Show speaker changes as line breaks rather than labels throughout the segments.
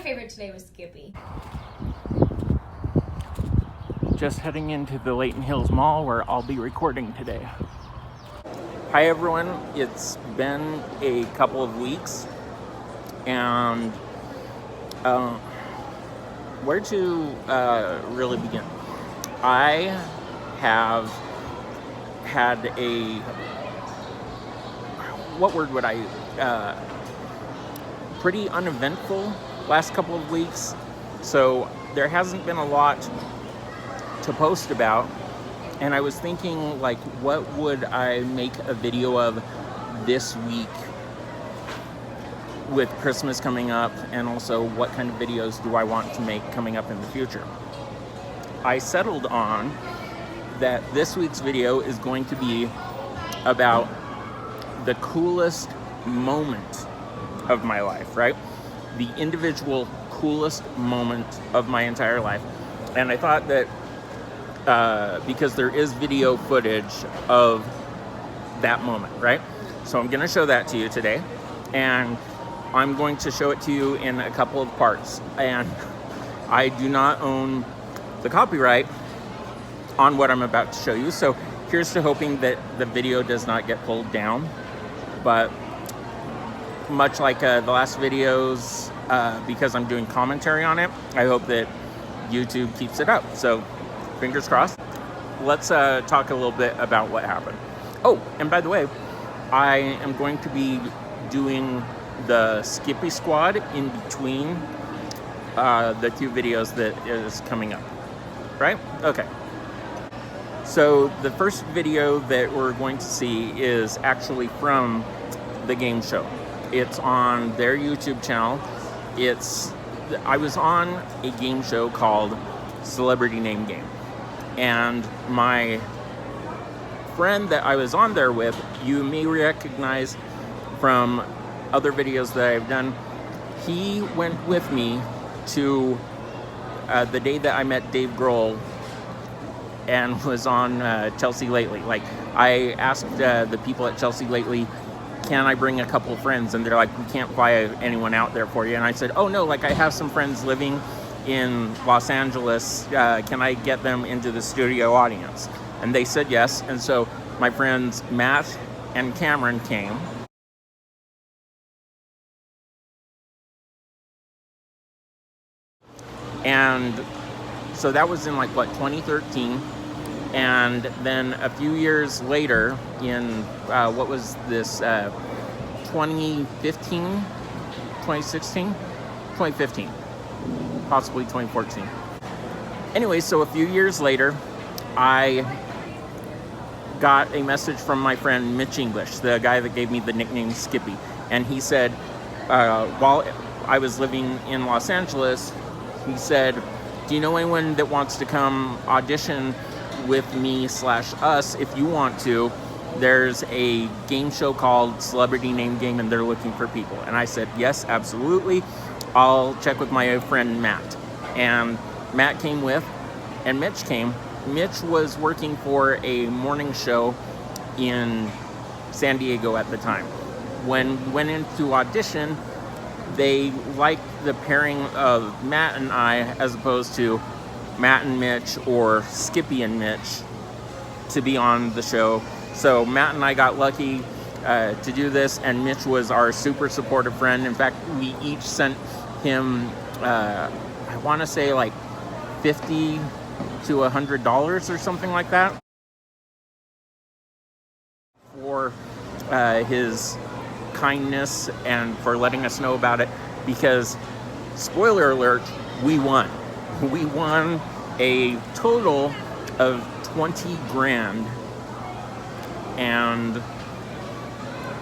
favorite today was Skippy.
Just heading into the Layton Hills Mall where I'll be recording today. Hi everyone, it's been a couple of weeks and where to really begin? I have had what word would I, pretty uneventful last couple of weeks, so there hasn't been a lot to post about, and I was thinking, like, what would I make a video of this week with Christmas coming up, and also what kind of videos do I want to make coming up in the future. I settled on that this week's video is going to be about the coolest moment of my life, right? The individual coolest moment of my entire life. And I thought that because there is video footage of that moment, right? So I'm gonna show that to you today, and I'm going to show it to you in a couple of parts. And I do not own the copyright on what I'm about to show you, so here's to hoping that the video does not get pulled down. But much like the last videos, because I'm doing commentary on it, I hope that YouTube keeps it up. So fingers crossed. Let's talk a little bit about what happened. Oh, and by the way, I am going to be doing the Skippy squad in between the two videos that is coming up, right? Okay. So the first video that we're going to see is actually from the game show. It's on their YouTube channel. I was on a game show called Celebrity Name Game, and my friend that I was on there with, you may recognize from other videos that I've done. He went with me to the day that I met Dave Grohl and was on Chelsea Lately. Like, I asked the people at Chelsea Lately, can I bring a couple of friends? And they're like, we can't fly anyone out there for you. And I said, oh no, like, I have some friends living in Los Angeles. Can I get them into the studio audience? And they said yes. And so my friends Matt and Cameron came. And so that was in, like, what, 2013. And then a few years later, in what was this, 2015, 2016, 2015, possibly 2014. Anyway, so a few years later, I got a message from my friend Mitch English, the guy that gave me the nickname Skippy. And he said, while I was living in Los Angeles, he said, do you know anyone that wants to come audition with me / us? If you want to, there's a game show called Celebrity Name Game, and they're looking for people. And I said, yes, absolutely. I'll check with my friend Matt. And Matt came with, and Mitch came. Mitch was working for a morning show in San Diego at the time. When we went into audition, they liked the pairing of Matt and I as opposed to Matt and Mitch or Skippy and Mitch to be on the show. So Matt and I got lucky to do this, and Mitch was our super supportive friend. In fact, we each sent him, I want to say, like $50 to $100 or something like that for his kindness and for letting us know about it, because, spoiler alert, we won. We won a total of 20 grand, and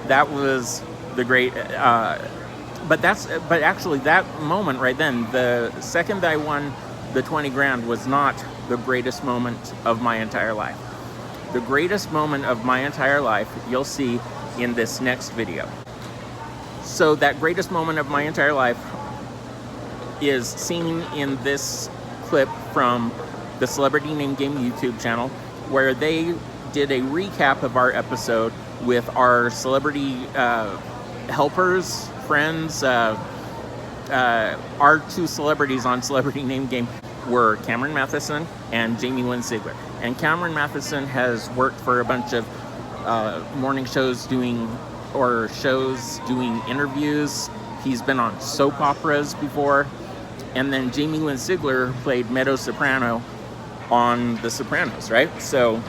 that was the great, but actually that moment right then, the second that I won the 20 grand was not the greatest moment of my entire life. The greatest moment of my entire life, you'll see in this next video. So that greatest moment of my entire life is seen in this clip from the Celebrity Name Game YouTube channel, where they did a recap of our episode with our celebrity helpers, friends, our two celebrities on Celebrity Name Game were Cameron Matheson and Jamie Lynn Sigler. And Cameron Matheson has worked for a bunch of morning shows doing interviews. He's been on soap operas before. And then Jamie Lynn Sigler played Meadow Soprano on The Sopranos, right? So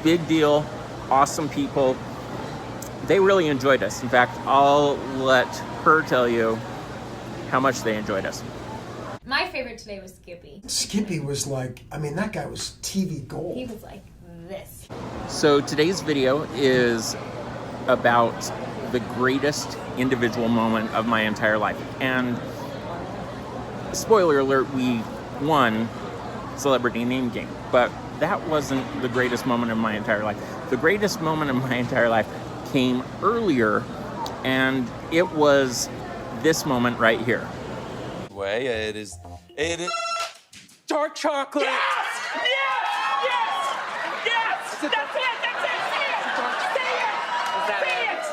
big deal, awesome people. They really enjoyed us. In fact, I'll let her tell you how much they enjoyed us.
My favorite today was Skippy.
Skippy was like, I mean, that guy was TV gold.
He was like this.
So today's video is about the greatest individual moment of my entire life. And spoiler alert, we won Celebrity Name Game, but that wasn't the greatest moment of my entire life. The greatest moment of my entire life came earlier, and it was this moment right here.
It is dark chocolate.
Yes! That's it!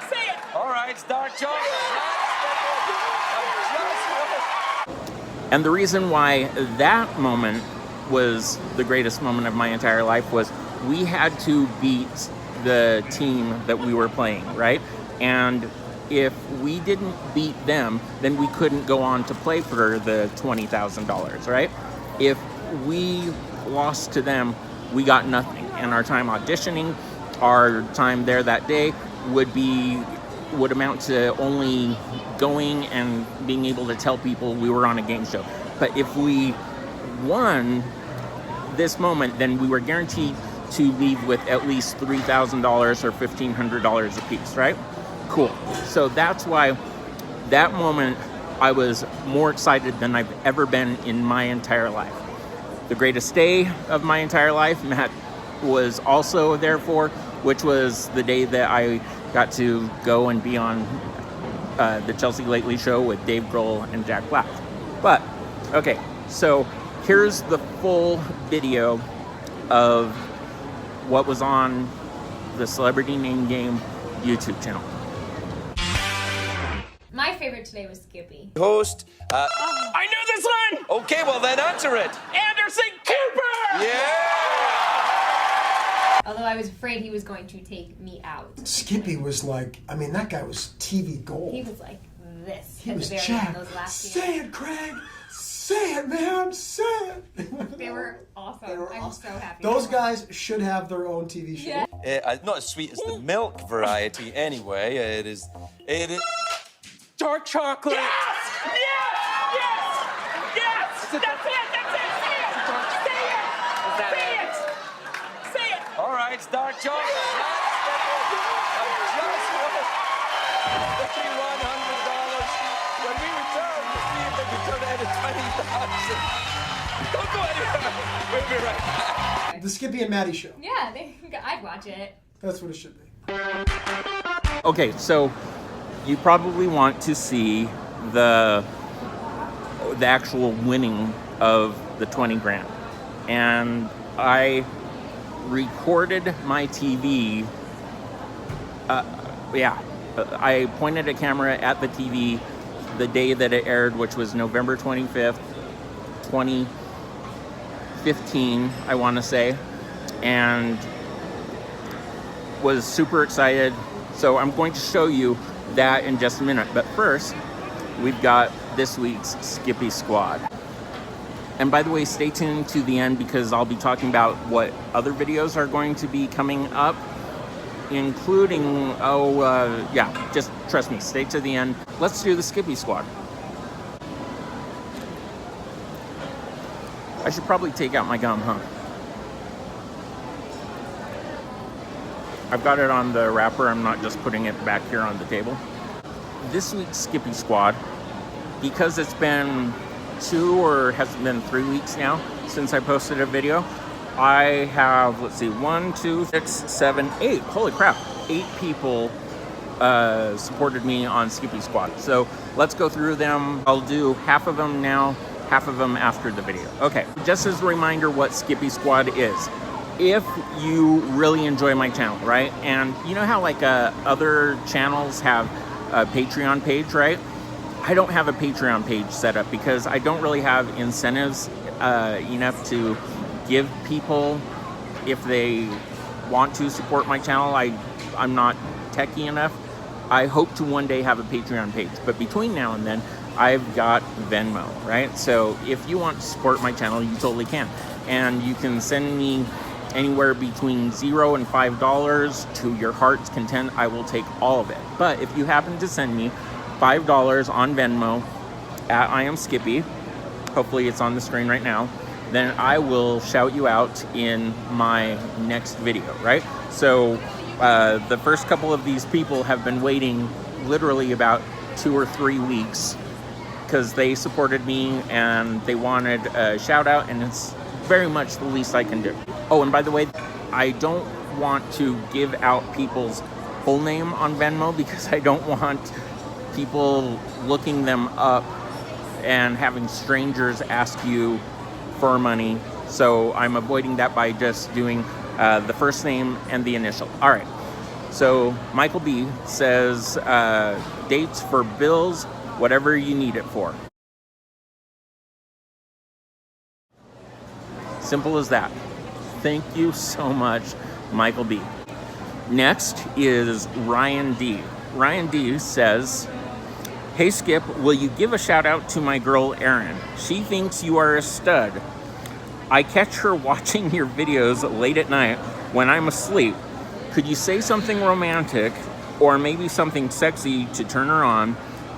Say it!
All right, it's dark chocolate.
And the reason why that moment was the greatest moment of my entire life was we had to beat the team that we were playing, right? And if we didn't beat them, then we couldn't go on to play for the $20,000, right? If we lost to them, we got nothing. And our time auditioning, our time there that day would amount to only going and being able to tell people we were on a game show. But if we won this moment, then we were guaranteed to leave with at least $3,000 or $1,500 a piece, right? Cool. So that's why that moment I was more excited than I've ever been in my entire life. The greatest day of my entire life, Matt was also there for, which was the day that I got to go and be on the Chelsea Lately Show with Dave Grohl and Jack Black. But, okay, so here's the full video of what was on the Celebrity Name Game YouTube channel.
My favorite today was Skippy.
Host.
I knew this one!
Okay, well then answer it.
Anderson Cooper!
Yeah.
Although I was afraid he was going to take me out.
Skippy was like, I mean, that guy was TV gold.
He was like this
He
at
was
the very
Jack.
end of those last
Say it, Craig. Say it, man. Say it.
They were awesome.
They were
I'm
awesome.
so happy.
Those guys should have their own TV show.
Yeah.
Not as sweet as the milk variety, anyway. It is dark chocolate.
Yes! That's it! Say it!
All right, it's dark chocolate. $5,100. When we return, we'll see if they can turn it into 20,000. Don't go anywhere. We'll be right back.
The Skippy and Maddie show.
Yeah, I'd watch it.
That's what it should be.
Okay, so you probably want to see the actual winning of the 20 grand. And I recorded my TV. I pointed a camera at the TV the day that it aired, which was November 25th, 2015, I want to say, and was super excited. So I'm going to show you that in just a minute. But first, we've got this week's Skippy Squad. And by the way, stay tuned to the end because I'll be talking about what other videos are going to be coming up, including, just trust me, stay to the end. Let's do the Skippy Squad. I should probably take out my gum, huh? I've got it on the wrapper. I'm not just putting it back here on the table. This week's Skippy Squad, because it's been 2 or has it been 3 weeks now since I posted a video, I have, 1, 2, 6, 7, 8. Holy crap. 8 people supported me on Skippy Squad. So let's go through them. I'll do half of them now, half of them after the video. Okay, just as a reminder what Skippy Squad is. If you really enjoy my channel, right? And you know how other channels have a Patreon page, right? I don't have a Patreon page set up because I don't really have incentives enough to give people if they want to support my channel. I'm not techie enough. I hope to one day have a Patreon page, but between now and then, I've got Venmo, right? So if you want to support my channel, you totally can. And you can send me anywhere between $0 and $5 to your heart's content. I will take all of it. But if you happen to send me $5 on Venmo at I am Skippy, hopefully it's on the screen right now, then I will shout you out in my next video, right? So the first couple of these people have been waiting literally about 2 or 3 weeks because they supported me and they wanted a shout out, and it's very much the least I can do. Oh, and by the way, I don't want to give out people's full name on Venmo because I don't want people looking them up and having strangers ask you for money. So I'm avoiding that by just doing the first name and the initial. All right. So Michael B says, dates for bills, whatever you need it for. Simple as that. Thank you so much, Michael B. Next is Ryan D. Ryan D says, hey Skip, will you give a shout out to my girl Erin? She thinks you are a stud. I catch her watching your videos late at night when I'm asleep. Could you say something romantic or maybe something sexy to turn her on?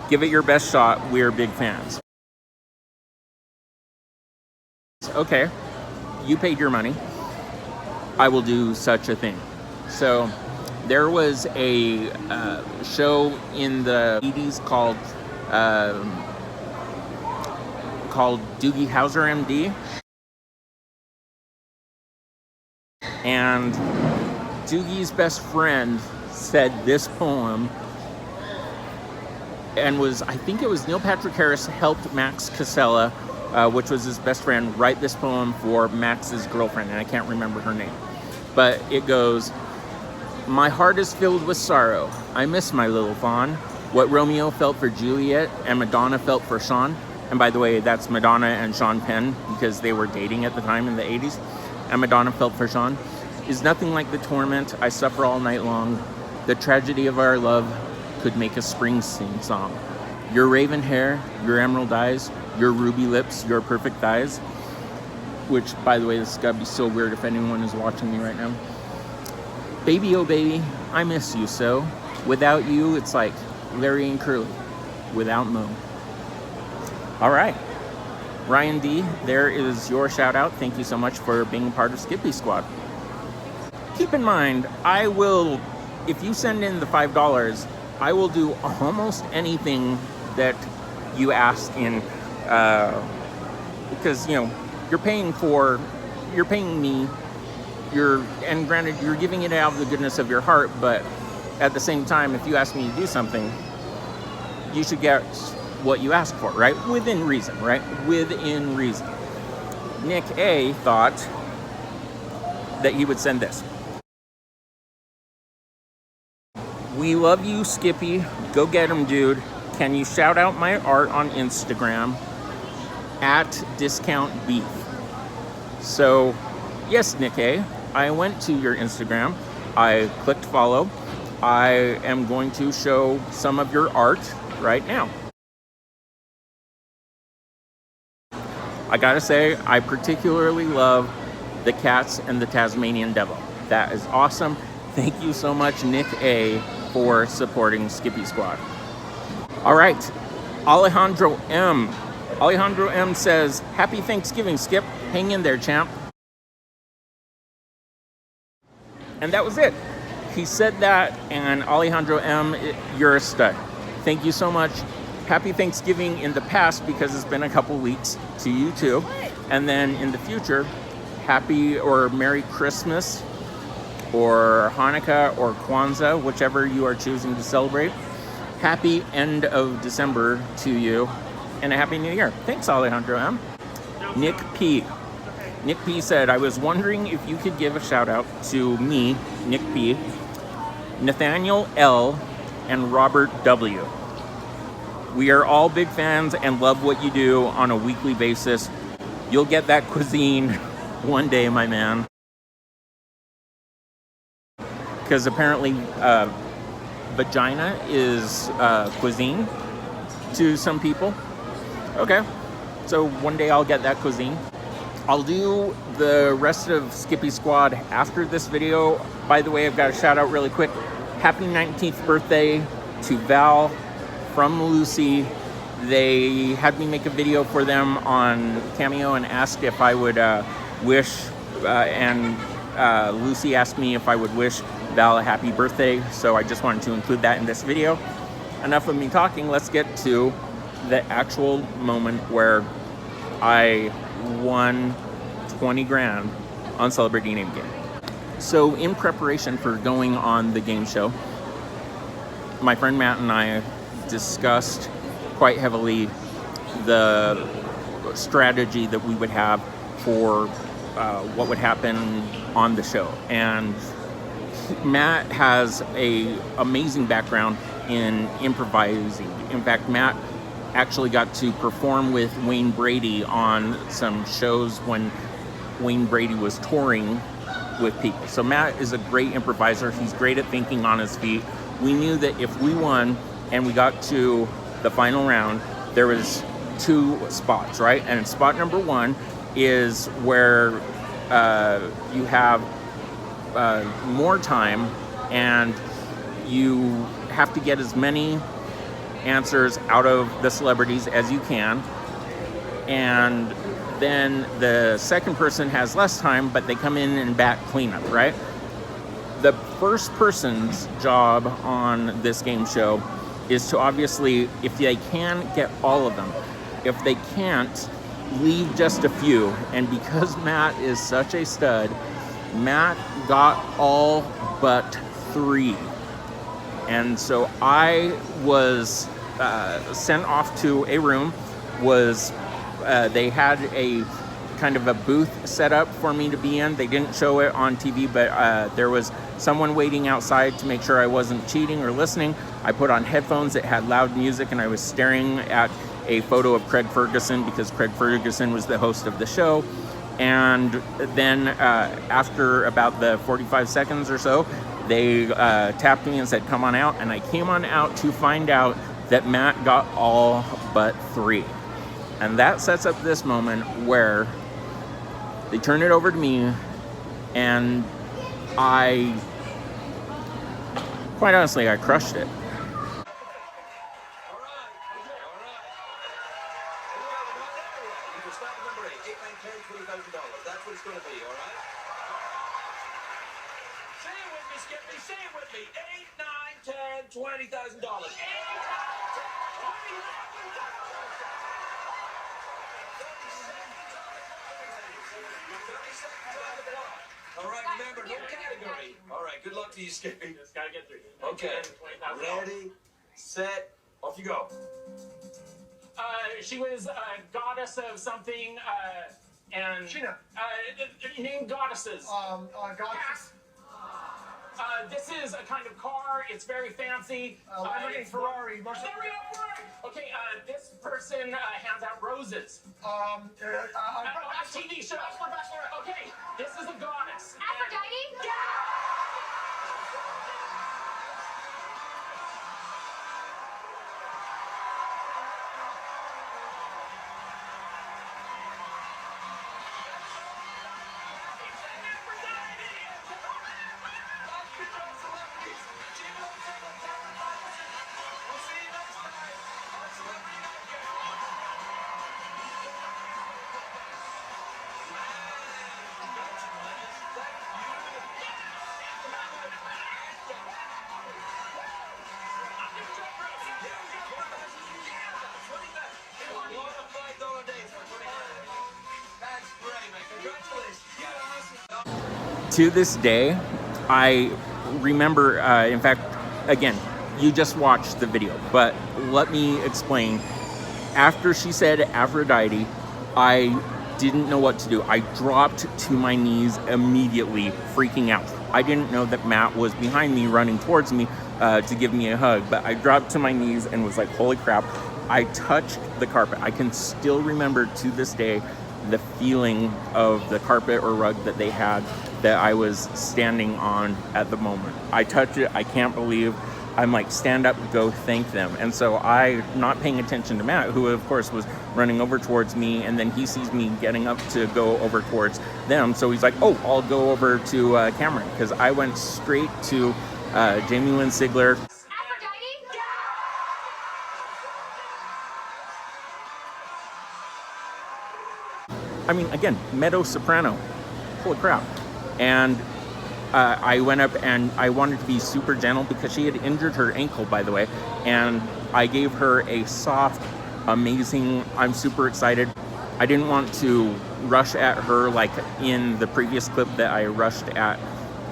Give it your best shot. We're big fans. Okay, you paid your money. I will do such a thing. So there was a show in the 80s called Doogie Howser MD. And Doogie's best friend said this poem, and I think it was Neil Patrick Harris helped Max Casella, which was his best friend, write this poem for Max's girlfriend, and I can't remember her name. But it goes, my heart is filled with sorrow. I miss my little fawn. What Romeo felt for Juliet and Madonna felt for Sean. And by the way, that's Madonna and Sean Penn because they were dating at the time in the 80s. And Madonna felt for Sean. Is nothing like the torment I suffer all night long. The tragedy of our love could make a Springsteen song. Your raven hair, your emerald eyes, your ruby lips, your perfect thighs. Which, by the way, this is gotta be so weird if anyone is watching me right now. Baby, oh baby, I miss you so. Without you, it's like Larry and Curly. Without Mo. All right. Ryan D, there is your shout out. Thank you so much for being part of Skippy Squad. Keep in mind, I will, if you send in the $5, I will do almost anything that you ask in, because, you know, you're paying me, and granted, you're giving it out of the goodness of your heart, but at the same time, if you ask me to do something, you should get what you ask for, right? Within reason, right? Within reason. Nick A thought that he would send this. We love you, Skippy. Go get him, dude. Can you shout out my art on Instagram at Discount Beef? So, yes, Nick A, I went to your Instagram. I clicked follow. I am going to show some of your art right now. I gotta say, I particularly love the cats and the Tasmanian Devil. That is awesome. Thank you so much, Nick A, for supporting Skippy Squad. All right, Alejandro M. Alejandro M says, happy Thanksgiving, Skip. Hang in there, champ. And that was it. He said that, and Alejandro M, you're a stud. Thank you so much. Happy Thanksgiving in the past, because it's been a couple weeks, to you too. And then in the future, happy or Merry Christmas, or Hanukkah, or Kwanzaa, whichever you are choosing to celebrate. Happy end of December to you, and a Happy New Year. Thanks, Alejandro M. Nick P. Nick P said, I was wondering if you could give a shout out to me, Nick P, Nathaniel L, and Robert W. We are all big fans and love what you do on a weekly basis. You'll get that cuisine one day, my man. Because apparently vagina is cuisine to some people. Okay, so one day I'll get that cuisine. I'll do the rest of Skippy Squad after this video. By the way, I've got a shout out really quick. Happy 19th birthday to Val from Lucy. They had me make a video for them on Cameo and asked if I would wish, and Lucy asked me if I would wish Val a happy birthday, so I just wanted to include that in this video. Enough of me talking, let's get to the actual moment where I won 20 grand on Celebrity Name Game. So in preparation for going on the game show, my friend Matt and I discussed quite heavily the strategy that we would have for what would happen on the show. And Matt has an amazing background in improvising. In fact, Matt actually got to perform with Wayne Brady on some shows when Wayne Brady was touring with people. So Matt is a great improviser. He's great at thinking on his feet. We knew that if we won and we got to the final round, there was 2 spots, right? And spot number 1 is where you have more time and you have to get as many answers out of the celebrities as you can, and then the second person has less time, but they come in and back cleanup, right? The first person's job on this game show is to obviously, if they can, get all of them. If they can't, leave just a few. And because Matt is such a stud, Matt got all but 3. And so I was sent off to a room. They had a kind of a booth set up for me to be in. They didn't show it on TV, but there was someone waiting outside to make sure I wasn't cheating or listening. I put on headphones that had loud music, and I was staring at a photo of Craig Ferguson because Craig Ferguson was the host of the show. And then after about the 45 seconds or so, they tapped me and said, come on out. And I came on out to find out that Matt got all but 3. And that sets up this moment where they turn it over to me, and quite honestly, I crushed it.
That's what it's going to be, all right? Say it with me, Skippy. Say it with me. $8, $9, $10, $20,000. $8, $9, $10, $20,000. All right, remember, no category. All right, good luck to you, Skippy.
Just gotta get through.
Okay, ready, set, off you go.
She was a goddess of something, and
Sheena.
named goddesses.
Goddess.
This is a kind of car. It's very fancy.
Lamborghini,
It's
Ferrari,
There
Mercedes.
we go. Right. Okay. This person hands out roses. A TV show. Okay. This is a goddess.
Aphrodite?
Yeah.
To this day, I remember, in fact, again, you just watched the video, but let me explain. After she said Aphrodite, I didn't know what to do. I dropped to my knees immediately, freaking out. I didn't know that Matt was behind me running towards me to give me a hug, but I dropped to my knees and was like, holy crap, I touched the carpet. I can still remember to this day the feeling of the carpet or rug that they had that I was standing on at the moment. I touch it, I can't believe. I'm like, stand up, go thank them. And so I, not paying attention to Matt, who of course was running over towards me, and then he sees me getting up to go over towards them. So he's like, oh, I'll go over to Cameron, because I went straight to Jamie Lynn Sigler. I mean, again, mezzo soprano, holy crap. And I went up and I wanted to be super gentle because she had injured her ankle, by the way. And I gave her a soft, amazing, I'm super excited. I didn't want to rush at her like in the previous clip that I rushed at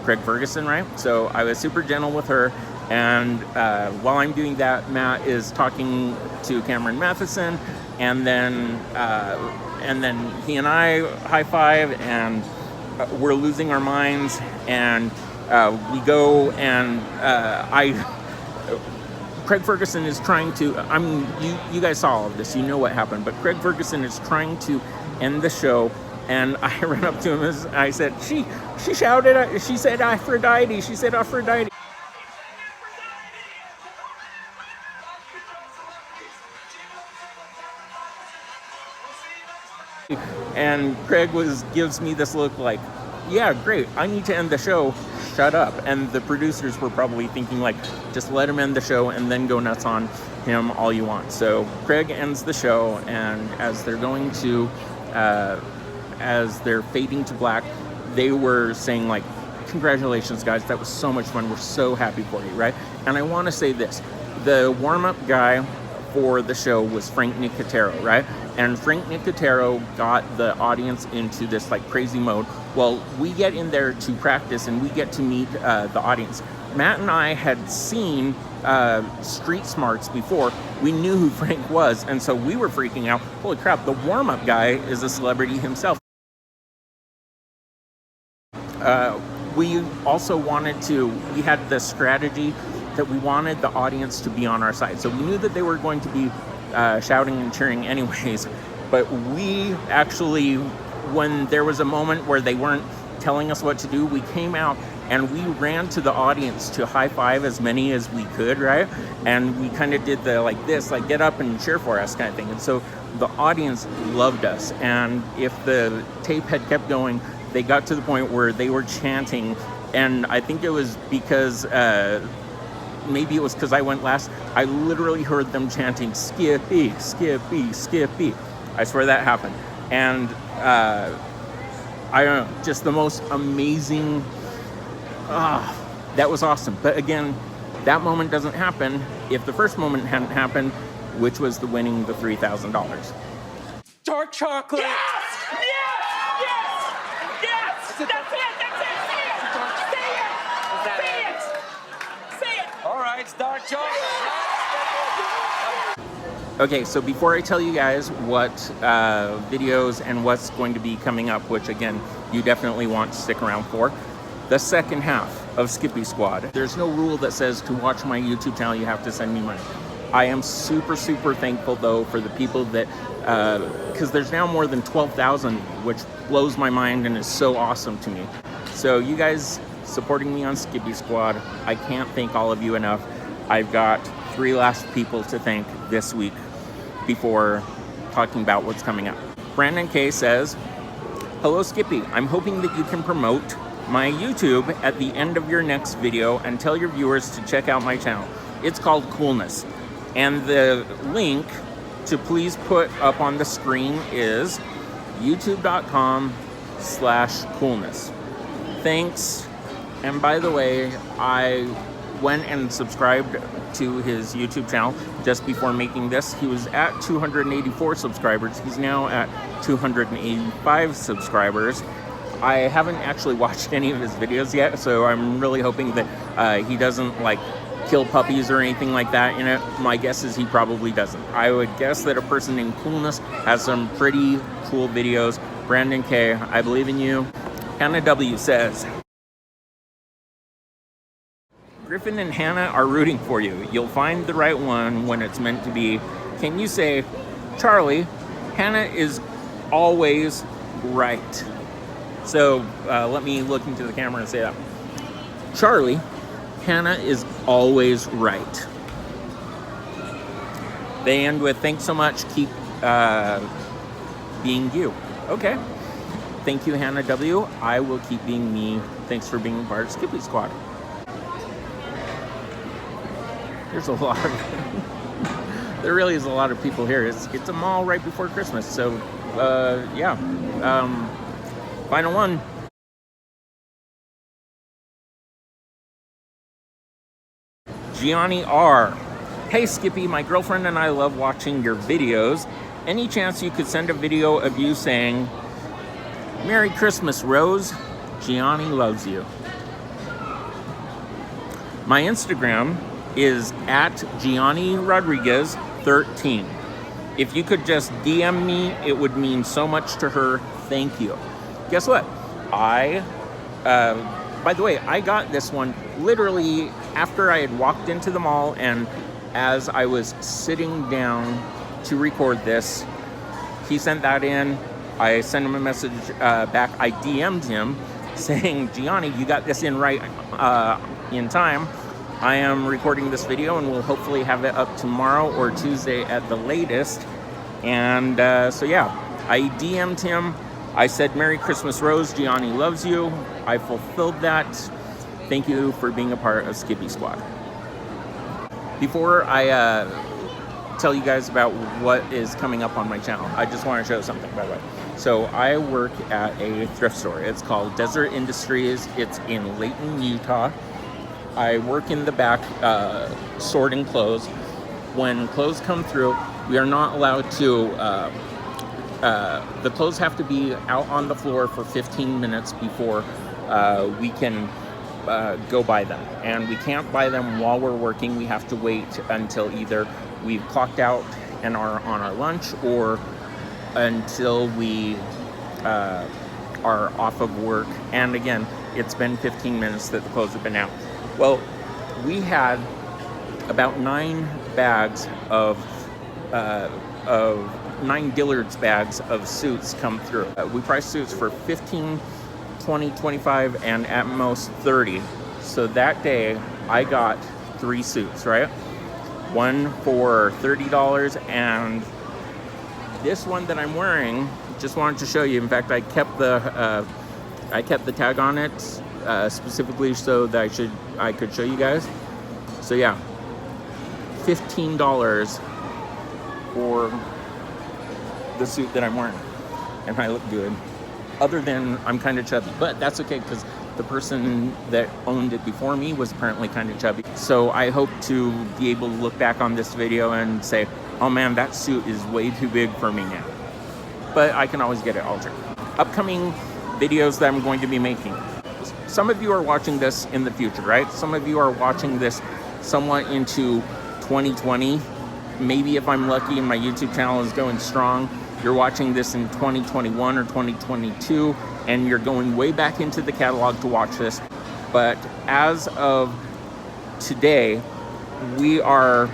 Craig Ferguson, right? So I was super gentle with her. And while I'm doing that, Matt is talking to Cameron Matheson. And then he and I high five, and we're losing our minds, and we go, and Craig Ferguson is trying to, I mean, you guys saw all of this, you know what happened, but Craig Ferguson is trying to end the show, and I ran up to him and I said, she shouted, she said Aphrodite, she said Aphrodite. And Craig gives me this look like, yeah, great, I need to end the show, shut up. And the producers were probably thinking like, just let him end the show and then go nuts on him all you want. So Craig ends the show, and as they're going to, as they're fading to black, they were saying like, congratulations guys, that was so much fun, we're so happy for you, right? And I want to say this, the warm-up guy for the show was Frank Nicotero, right? And Frank Nicotero got the audience into this like crazy mode. Well, we get in there to practice and we get to meet the audience. Matt and I had seen Street Smarts before. We knew who Frank was, and so we were freaking out. Holy crap, the warm-up guy is a celebrity himself. We also wanted to, we had the strategy that we wanted the audience to be on our side. So we knew that they were going to be shouting and cheering anyways, but we actually, when there was a moment where they weren't telling us what to do, we came out and we ran to the audience to high five as many as we could, right? And we kind of did the like this, like get up and cheer for us kind of thing. And so the audience loved us. And if the tape had kept going, they got to the point where they were chanting. And I think it was because, maybe it was because I went last, I literally heard them chanting, Skippy, Skippy, Skippy. I swear that happened. And I don't know, just the most amazing, that was awesome. But again, that moment doesn't happen if the first moment hadn't happened, which was the winning the $3,000.
Dark chocolate!
Yes! Yes! Yes! Yes! That's it! Say it! Say it!
All right, it's dark chocolate.
Okay, so before I tell you guys what videos and what's going to be coming up, which again, you definitely want to stick around for, the second half of Skippy Squad. There's no rule that says to watch my YouTube channel, you have to send me money. I am super, super thankful though for the people that, because there's now more than 12,000, which blows my mind and is so awesome to me. So you guys supporting me on Skippy Squad, I can't thank all of you enough. I've got 3 last people to thank this week before talking about what's coming up. Brandon K says, hello Skippy, I'm hoping that you can promote my YouTube at the end of your next video and tell your viewers to check out my channel. It's called Coolness. And the link to please put up on the screen is youtube.com/coolness. Thanks. And by the way, I went and subscribed to his YouTube channel just before making this. He was at 284 subscribers. He's now at 285 subscribers. I haven't actually watched any of his videos yet, so I'm really hoping that he doesn't like kill puppies or anything like that. You know, my guess is he probably doesn't. I would guess that a person named Coolness has some pretty cool videos. Brandon K, I believe in you. Hannah W says, Griffin and Hannah are rooting for you. You'll find the right one when it's meant to be. can you say, Charlie, Hannah is always right? So let me look into the camera and say that. Charlie, Hannah is always right. They end with, thanks so much, keep being you. Okay. Thank you, Hannah W. I will keep being me. Thanks for being part of Skippy Squad. There's a lot of, there really is a lot of people here. It's a mall right before Christmas. So, yeah. Final one. Gianni R. Hey Skippy, my girlfriend and I love watching your videos. Any chance you could send a video of you saying, Merry Christmas, Rose. Gianni loves you. My Instagram is at Gianni Rodriguez 13. If you could just DM me, it would mean so much to her. Thank you. Guess what? By the way, I got this one literally after I had walked into the mall, and as I was sitting down to record this, he sent that in. I sent him a message back. I DM'd him saying, Gianni, you got this in right in time. I am recording this video and we'll hopefully have it up tomorrow or Tuesday at the latest. And so yeah, I DM'd him. I said, Merry Christmas, Rose. Gianni loves you. I fulfilled that. Thank you for being a part of Skippy Squad. Before I tell you guys about what is coming up on my channel, I just want to show something, by the way. So I work at a thrift store. It's called Desert Industries. It's in Layton, Utah. I work in the back sorting clothes. When clothes come through, we are not allowed to, the clothes have to be out on the floor for 15 minutes before we can go buy them. And we can't buy them while we're working. We have to wait until either we've clocked out and are on our lunch, or until we are off of work. And again, it's been 15 minutes that the clothes have been out. Well, we had about 9 bags of 9 Dillard's bags of suits come through. We price suits for $15, $20, $25, and at most $30. So that day I got 3 suits, right? One for $30, and this one that I'm wearing, just wanted to show you. In fact, I kept the tag on it specifically so that I could show you guys. So yeah, $15 for the suit that I'm wearing, and I look good. Other than I'm kind of chubby, but that's okay because the person that owned it before me was apparently kind of chubby. So I hope to be able to look back on this video and say, oh man, that suit is way too big for me now. But I can always get it altered. Upcoming videos that I'm going to be making. Some of you are watching this in the future, right? Some of you are watching this somewhat into 2020. Maybe if I'm lucky and my YouTube channel is going strong, you're watching this in 2021 or 2022, and you're going way back into the catalog to watch this. But as of today, we are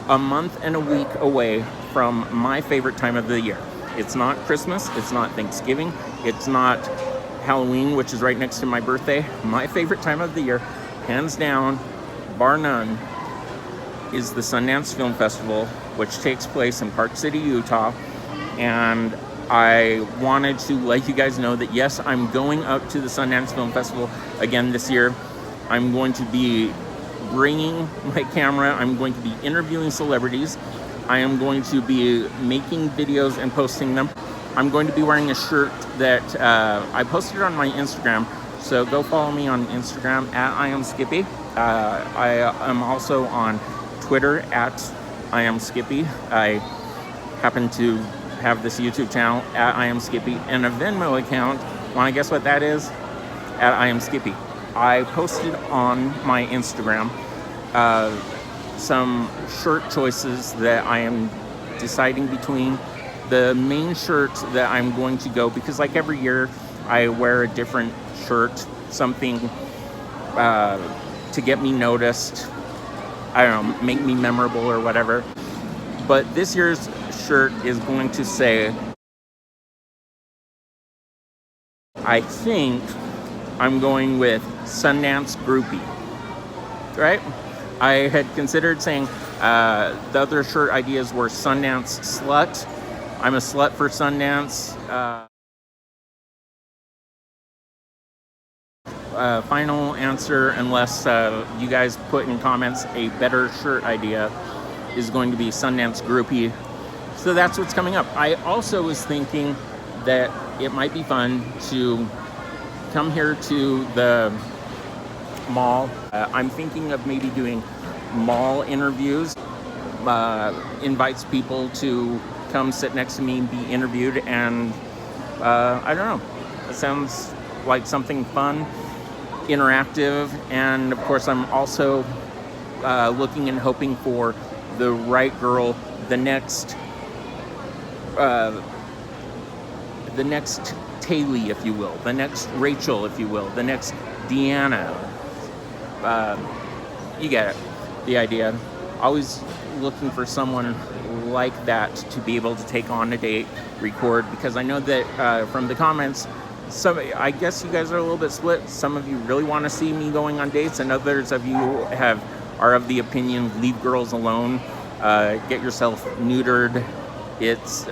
a month and a week away from my favorite time of the year. It's not Christmas, it's not Thanksgiving, it's not Halloween, which is right next to my birthday. My favorite time of the year, hands down, bar none, is the Sundance Film Festival, which takes place in Park City, Utah. And I wanted to let you guys know that yes, I'm going up to the Sundance Film Festival again this year. I'm going to be bringing my camera. I'm going to be interviewing celebrities. I am going to be making videos and posting them. I'm going to be wearing a shirt that I posted on my Instagram. So go follow me on Instagram at I am Skippy. I am also on Twitter at I am Skippy. I happen to have this YouTube channel at I am Skippy and a Venmo account. Want to guess what that is? At I am Skippy. I posted on my Instagram some shirt choices that I am deciding between. The main shirt that I'm going to go, because like every year I wear a different shirt, something to get me noticed, I don't know, make me memorable or whatever. But this year's shirt is going to say, I think I'm going with Sundance Groupie, right? I had considered saying the other shirt ideas were Sundance Slut. I'm a slut for Sundance. Final answer, unless you guys put in comments a better shirt idea, is going to be Sundance Groupie. So that's what's coming up. I also was thinking that it might be fun to come here to the mall. I'm thinking of maybe doing mall interviews. Invites people to come sit next to me and be interviewed, and I don't know. It sounds like something fun, interactive, and of course I'm also looking and hoping for the right girl, the next Taylor, if you will, the next Rachel, if you will, the next Deanna. You get it, the idea. Always looking for someone like that to be able to take on a date, record, because I know that from the comments, I guess you guys are a little bit split. Some of you really want to see me going on dates, and others of you are of the opinion, leave girls alone, get yourself neutered. It's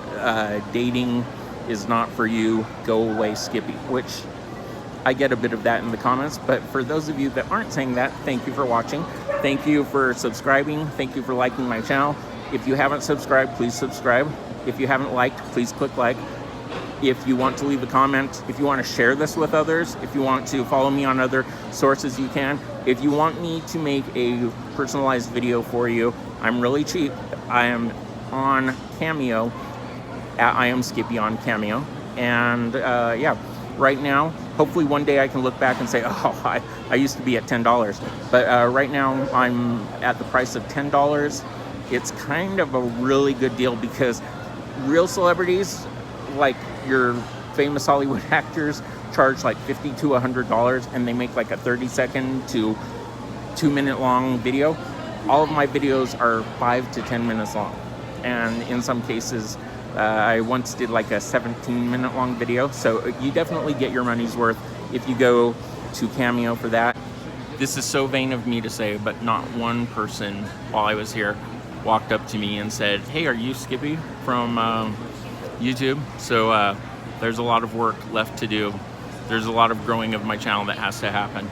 dating is not for you. Go away, Skippy. Which I get a bit of that in the comments, but for those of you that aren't saying that, thank you for watching. Thank you for subscribing. Thank you for liking my channel. If you haven't subscribed, please subscribe. If you haven't liked, please click like. If you want to leave a comment, if you want to share this with others, if you want to follow me on other sources, you can. If you want me to make a personalized video for you, I'm really cheap. I am on Cameo, I am Skippy on Cameo. And yeah, right now, hopefully one day I can look back and say, oh, I used to be at $10. But right now I'm at the price of $10. It's kind of a really good deal because real celebrities, like your famous Hollywood actors, charge like $50 to $100, and they make like a 30-second to 2-minute long video. All of my videos are 5 to 10 minutes long, and in some cases I once did like a 17-minute long video. So you definitely get your money's worth if you go to Cameo for that. This is so vain of me to say, but not one person while I was here walked up to me and said, hey, are you Skippy from YouTube? So there's a lot of work left to do. There's a lot of growing of my channel that has to happen.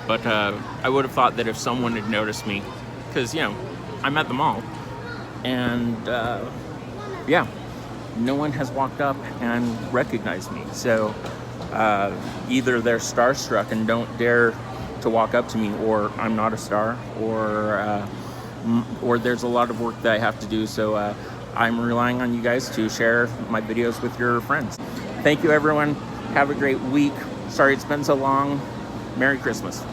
But I would have thought that if someone had noticed me, because, you know, I'm at the mall, and yeah, no one has walked up and recognized me. So either they're starstruck and don't dare to walk up to me, or I'm not a star, or there's a lot of work that I have to do. So I'm relying on you guys to share my videos with your friends. Thank you, everyone. Have a great week. Sorry it's been so long. Merry Christmas.